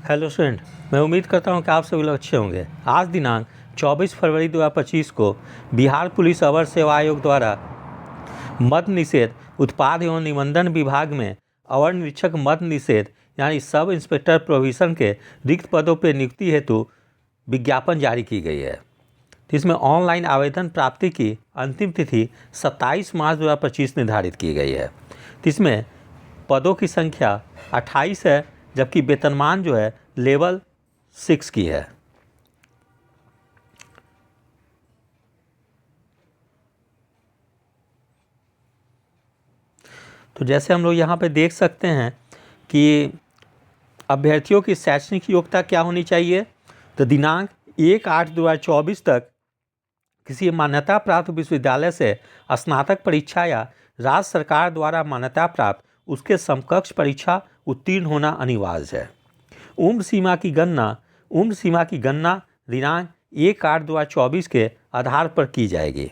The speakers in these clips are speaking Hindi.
हेलो स्टूडेंट, मैं उम्मीद करता हूं कि आप सभी लोग अच्छे होंगे। आज दिनांक 24 फरवरी 2025 को बिहार पुलिस अवर सेवा आयोग द्वारा मद्य निषेध उत्पाद एवं निबंधन विभाग में अवर निरीक्षक मद्य निषेध यानी सब इंस्पेक्टर प्रोहिबिशन के रिक्त पदों पर नियुक्ति हेतु विज्ञापन जारी की गई है। जिसमें ऑनलाइन आवेदन प्राप्ति की अंतिम तिथि 27 मार्च 2025 निर्धारित की गई है। इसमें पदों की संख्या 28 है, जबकि वेतनमान जो है लेवल 6 की है। तो जैसे हम लोग यहाँ पे देख सकते हैं कि अभ्यर्थियों की शैक्षणिक योग्यता क्या होनी चाहिए। तो दिनांक 1/8/2024 तक किसी मान्यता प्राप्त विश्वविद्यालय से स्नातक परीक्षा या राज्य सरकार द्वारा मान्यता प्राप्त उसके समकक्ष परीक्षा उत्तीर्ण होना अनिवार्य है। उम्र सीमा की गणना दिनांक 1/8/2024 के आधार पर की जाएगी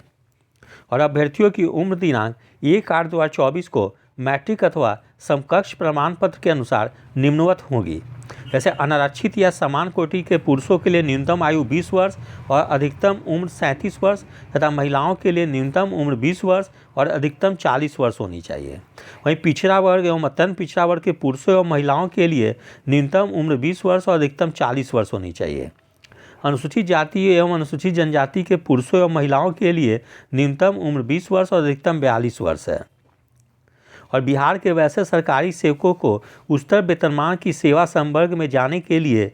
और अभ्यर्थियों की उम्र दिनांक 1/8/2024 को मैट्रिक अथवा समकक्ष प्रमाण पत्र के अनुसार निम्नवत होगी। जैसे अनारक्षित या समान कोटि के पुरुषों के लिए न्यूनतम आयु 20 वर्ष और अधिकतम उम्र 37 वर्ष तथा महिलाओं के लिए न्यूनतम उम्र 20 वर्ष और अधिकतम 40 वर्ष होनी चाहिए। वहीं पिछड़ा वर्ग एवं अत्यंत पिछड़ा वर्ग के पुरुषों एवं महिलाओं के लिए न्यूनतम उम्र 20 वर्ष और अधिकतम 40 वर्ष होनी चाहिए। अनुसूचित जाति एवं अनुसूचित जनजाति के पुरुषों एवं महिलाओं के लिए न्यूनतम उम्र 20 वर्ष और अधिकतम 42 वर्ष है। और बिहार के वैसे सरकारी सेवकों को उच्चतर वेतनमान की सेवा संवर्ग में जाने के लिए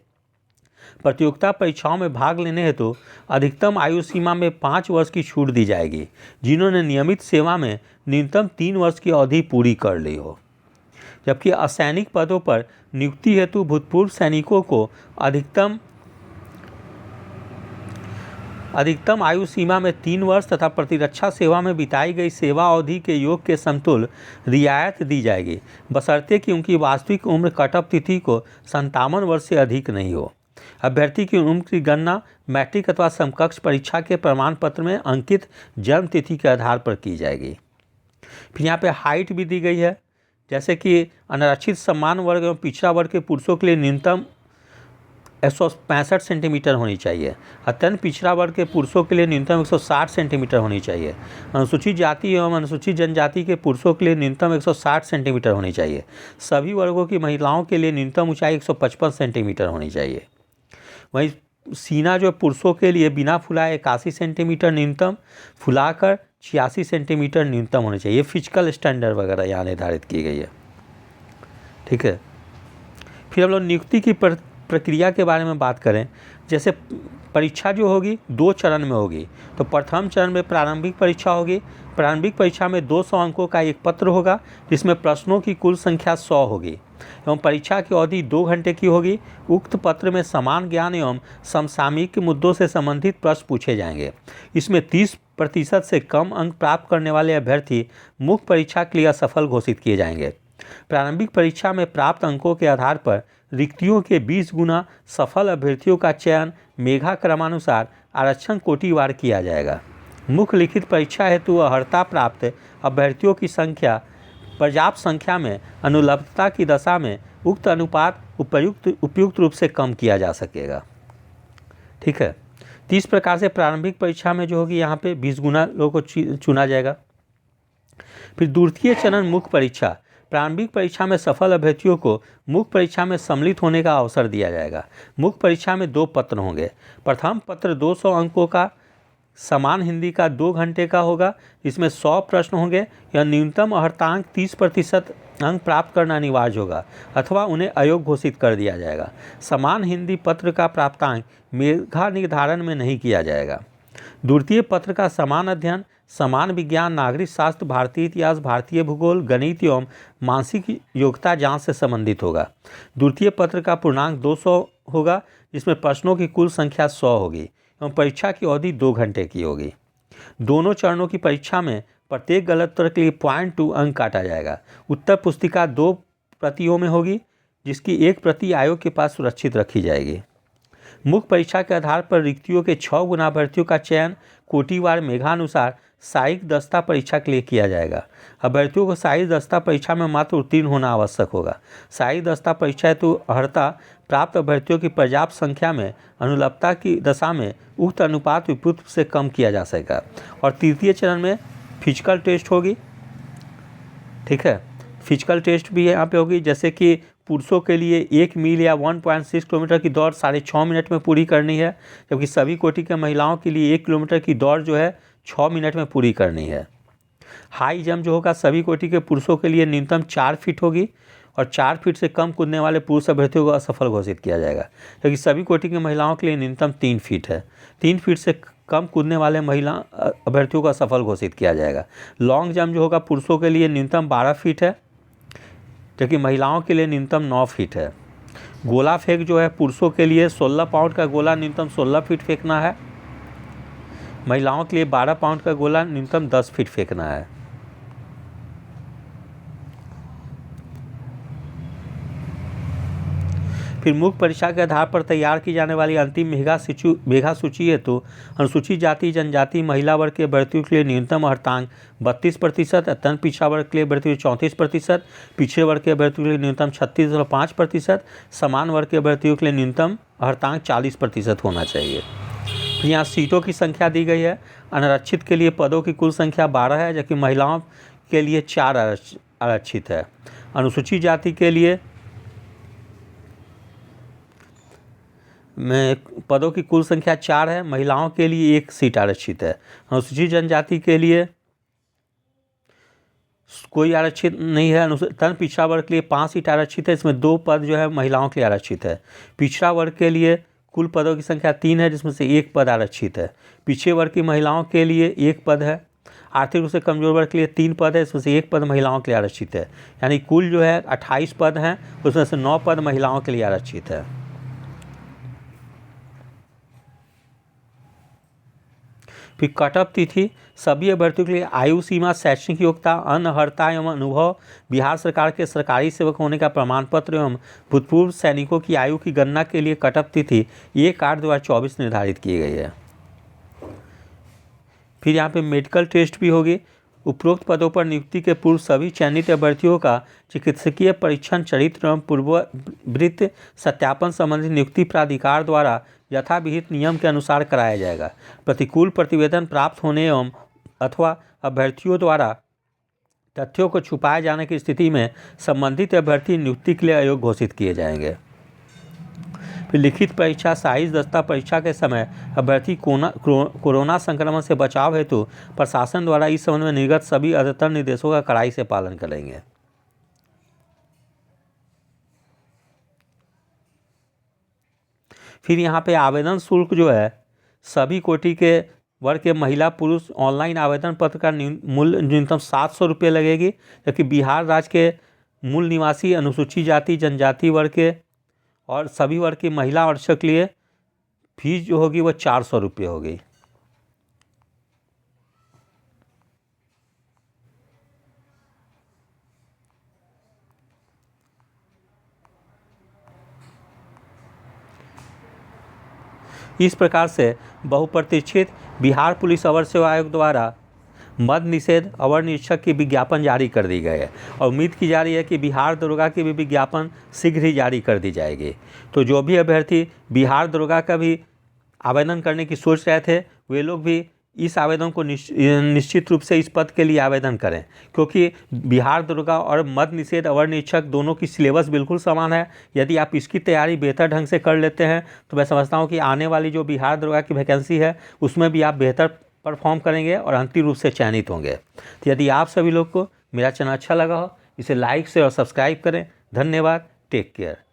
प्रतियोगिता परीक्षाओं में भाग लेने हेतु अधिकतम आयु सीमा में 5 वर्ष की छूट दी जाएगी, जिन्होंने नियमित सेवा में न्यूनतम 3 वर्ष की अवधि पूरी कर ली हो। जबकि असैनिक पदों पर नियुक्ति हेतु भूतपूर्व सैनिकों को अधिकतम आयु सीमा में 3 वर्ष तथा प्रतिरक्षा सेवा में बिताई गई सेवा अवधि के योग के समतुल्य रियायत दी जाएगी, बशर्ते कि उनकी वास्तविक उम्र कटअप तिथि को 57 वर्ष से अधिक नहीं हो। अभ्यर्थी की उम्र की गणना मैट्रिक अथवा समकक्ष परीक्षा के प्रमाण पत्र में अंकित जन्म तिथि के आधार पर की जाएगी। फिर यहाँ पे हाइट भी दी गई है, जैसे कि अनारक्षित समान वर्ग एवं पिछड़ा वर्ग के पुरुषों के लिए न्यूनतम 165 सेंटीमीटर होनी चाहिए। अत्यंत पिछड़ा वर्ग के पुरुषों के लिए न्यूनतम 160 सेंटीमीटर होनी चाहिए। अनुसूचित जाति एवं अनुसूचित जनजाति के पुरुषों के लिए न्यूनतम 160 सेंटीमीटर होनी चाहिए। सभी वर्गों की महिलाओं के लिए न्यूनतम ऊंचाई 155 सेंटीमीटर होनी चाहिए। वहीं सीना जो पुरुषों के लिए बिना फुलाए 81 सेंटीमीटर न्यूनतम, फुलाकर 86 सेंटीमीटर न्यूनतम होनी चाहिए। फिजिकल स्टैंडर्ड वगैरह यहाँ निर्धारित की गई है। ठीक है, फिर हम लोग नियुक्ति की प्रक्रिया के बारे में बात करें। जैसे परीक्षा जो होगी 2 चरण में होगी। तो प्रथम चरण में प्रारंभिक परीक्षा होगी। प्रारंभिक परीक्षा में 200 अंकों का एक पत्र होगा, जिसमें प्रश्नों की कुल संख्या 100 होगी एवं परीक्षा की अवधि 2 घंटे की होगी। उक्त पत्र में समान ज्ञान एवं समसामयिक मुद्दों से संबंधित प्रश्न पूछे जाएंगे। इसमें 30% से कम अंक प्राप्त करने वाले अभ्यर्थी मुख्य परीक्षा के लिए असफल घोषित किए जाएंगे। प्रारंभिक परीक्षा में प्राप्त अंकों के आधार पर रिक्तियों के 20 गुना सफल अभ्यर्थियों का चयन मेधा क्रमानुसार आरक्षण कोटिवार किया जाएगा। मुख्य लिखित परीक्षा हेतु अर्हता प्राप्त अभ्यर्थियों की संख्या पर्याप्त संख्या में अनुपलब्धता की दशा में उक्त अनुपात उपयुक्त रूप से कम किया जा सकेगा। ठीक है, तो इस प्रकार से प्रारंभिक परीक्षा में जो होगी यहाँ पे 20 गुना लोगों को चुना जाएगा। फिर द्वितीय चरण मुख्य परीक्षा। प्रारंभिक परीक्षा में सफल अभ्यर्थियों को मुख्य परीक्षा में सम्मिलित होने का अवसर दिया जाएगा। मुख्य परीक्षा में 2 पत्र होंगे। प्रथम पत्र 200 अंकों का समान हिंदी का 2 घंटे का होगा, इसमें 100 प्रश्न होंगे। यह न्यूनतम अर्हतांक 30% अंक प्राप्त करना अनिवार्य होगा अथवा उन्हें अयोग्य घोषित कर दिया जाएगा। समान हिंदी पत्र का प्राप्तांक मेधा निर्धारण में नहीं किया जाएगा। द्वितीय पत्र का समान अध्ययन, समान विज्ञान, नागरिक शास्त्र, भारतीय इतिहास, भारतीय भूगोल, गणित एवं मानसिक योग्यता जांच से संबंधित होगा। द्वितीय पत्र का पूर्णांक 200 होगा, जिसमें प्रश्नों की कुल संख्या 100 होगी एवं परीक्षा की अवधि 2 घंटे की होगी। दोनों चरणों की परीक्षा में प्रत्येक गलत उत्तर के लिए 0.2 अंक काटा जाएगा। उत्तर पुस्तिका 2 प्रतियों में होगी, जिसकी एक प्रति आयोग के पास सुरक्षित रखी जाएगी। मुख्य परीक्षा के आधार पर रिक्तियों के 6 गुना अभ्यर्थियों का चयन कोटिवार मेघानुसार सहायक दस्ता परीक्षा के लिए किया जाएगा। अभ्यर्थियों को सहायक दस्ता परीक्षा में मात्र उत्तीर्ण होना आवश्यक होगा। सहायक दस्ता परीक्षा हेतु अर्हता प्राप्त अभ्यर्थियों की पर्याप्त संख्या में अनुपलब्धता की दशा में उक्त अनुपात विपरीत से कम किया जा सकेगा। और तृतीय चरण में फिजिकल टेस्ट होगी, ठीक है, फिजिकल टेस्ट भी यहाँ पे होगी। जैसे कि पुरुषों के लिए 1 मील या 1.6 किलोमीटर की दौड़ 6.5 मिनट में पूरी करनी है, जबकि सभी कोटि के महिलाओं के लिए 1 किलोमीटर की दौड़ जो है 6 मिनट में पूरी करनी है। हाई जंप जो होगा सभी कोटि के पुरुषों के लिए न्यूनतम 4 फीट होगी और 4 फीट से कम कूदने वाले पुरुष अभ्यर्थियों को असफल घोषित किया जाएगा, जबकि सभी कोटि की महिलाओं के लिए न्यूनतम 3 फीट है। 3 फीट से कम कूदने वाले महिला अभ्यर्थियों को असफल घोषित किया जाएगा। लॉन्ग जंप जो होगा पुरुषों के लिए न्यूनतम 12 फीट है, जबकि महिलाओं के लिए न्यूनतम 9 फीट है। गोला फेंक जो है पुरुषों के लिए 16 पाउंड का गोला न्यूनतम 16 फीट फेंकना है, महिलाओं के लिए 12 पाउंड का गोला न्यूनतम 10 फीट फेंकना है। फिर मुख्य परीक्षा के आधार पर तैयार की जाने वाली अंतिम मेधा सूची हेतु अनुसूचित जाति जनजाति महिला वर्ग के अभ्यर्थियों के लिए न्यूनतम अर्हतांक 32%, अत्यंत पिछड़ा वर्ग के लिए अभ्यर्थियों 34%, पिछड़े वर्ग के अभ्यर्थियों के लिए न्यूनतम 36.5%, समान वर्ग के अभ्यर्थियों के लिए न्यूनतम अर्हतांक 40% होना चाहिए। यहाँ सीटों की संख्या दी गई है। अनारक्षित के लिए पदों की कुल संख्या 12 है, जबकि महिलाओं के लिए 4 आरक्षित है। अनुसूचित जाति के लिए में पदों की कुल संख्या 4 है, महिलाओं के लिए 1 सीट आरक्षित है। अनुसूचित जनजाति के लिए कोई आरक्षित नहीं है। अत्यंत पिछड़ा वर्ग के लिए 5 सीट आरक्षित है, इसमें 2 पद जो है महिलाओं के लिए आरक्षित है। पिछड़ा वर्ग के लिए कुल पदों की संख्या 3 है, जिसमें से 1 पद आरक्षित है। पिछड़े वर्ग की महिलाओं के लिए 1 पद है। आर्थिक रूप से कमजोर वर्ग के लिए 3 पद है, इसमें से 1 पद महिलाओं के लिए आरक्षित है। यानी कुल जो है 28 पद हैं, उसमें से 9 पद महिलाओं के लिए आरक्षित है। फिर कटअप तिथि सभी अभ्यर्थियों के लिए आयु सीमा, शैक्षणिक योग्यता, अनर्हता एवं अनुभव, बिहार सरकार के सरकारी सेवक होने का प्रमाण पत्र एवं भूतपूर्व सैनिकों की आयु की गणना के लिए कटअप तिथि 1/8/2024 निर्धारित की गई है। फिर यहाँ पे मेडिकल टेस्ट भी होगी। उपरोक्त पदों पर नियुक्ति के पूर्व सभी चयनित अभ्यर्थियों का चिकित्सकीय परीक्षण, चरित्र एवं पूर्ववृत्त सत्यापन संबंधी नियुक्ति प्राधिकार द्वारा यथाविहित नियम के अनुसार कराया जाएगा। प्रतिकूल प्रतिवेदन प्राप्त होने एवं अथवा अभ्यर्थियों द्वारा तथ्यों को छुपाए जाने की स्थिति में संबंधित अभ्यर्थी नियुक्ति के लिए अयोग्य घोषित किए जाएंगे। फिर लिखित परीक्षा सहायक दस्ता परीक्षा के समय अभ्यर्थी कोरोना संक्रमण से बचाव हेतु प्रशासन द्वारा इस संबंध में निर्गत सभी अद्यतन निर्देशों का कड़ाई से पालन करेंगे। फिर यहाँ पे आवेदन शुल्क जो है सभी कोटि के वर्ग के महिला पुरुष ऑनलाइन आवेदन पत्र का मूल्य न्यूनतम 700 रुपये लगेगी, जबकि बिहार राज्य के मूल निवासी अनुसूचित जाति जनजाति वर्ग के और सभी वर्ग की महिला आरक्षक के लिए फीस जो होगी वह 400 रुपये होगी। इस प्रकार से बहुप्रतीक्षित बिहार पुलिस अवर सेवा आयोग द्वारा मद निषेध अवर निरीक्षक की विज्ञापन जारी कर दी गई है और उम्मीद की जा रही है कि बिहार दरोगा की भी विज्ञापन शीघ्र ही जारी कर दी जाएगी। तो जो भी अभ्यर्थी बिहार दरोगा का भी आवेदन करने की सोच रहे थे वे लोग भी इस आवेदन को निश्चित रूप से इस पद के लिए आवेदन करें, क्योंकि बिहार दरोगा और मद निषेध अवर निरीक्षक दोनों की सिलेबस बिल्कुल समान है। यदि आप इसकी तैयारी बेहतर ढंग से कर लेते हैं तो मैं समझता हूँ कि आने वाली जो बिहार दरोगा की वैकेंसी है उसमें भी आप बेहतर परफॉर्म करेंगे और अंतिम रूप से चयनित होंगे। तो यदि आप सभी लोग को मेरा चैनल अच्छा लगा हो इसे लाइक से और सब्सक्राइब करें। धन्यवाद। Take care.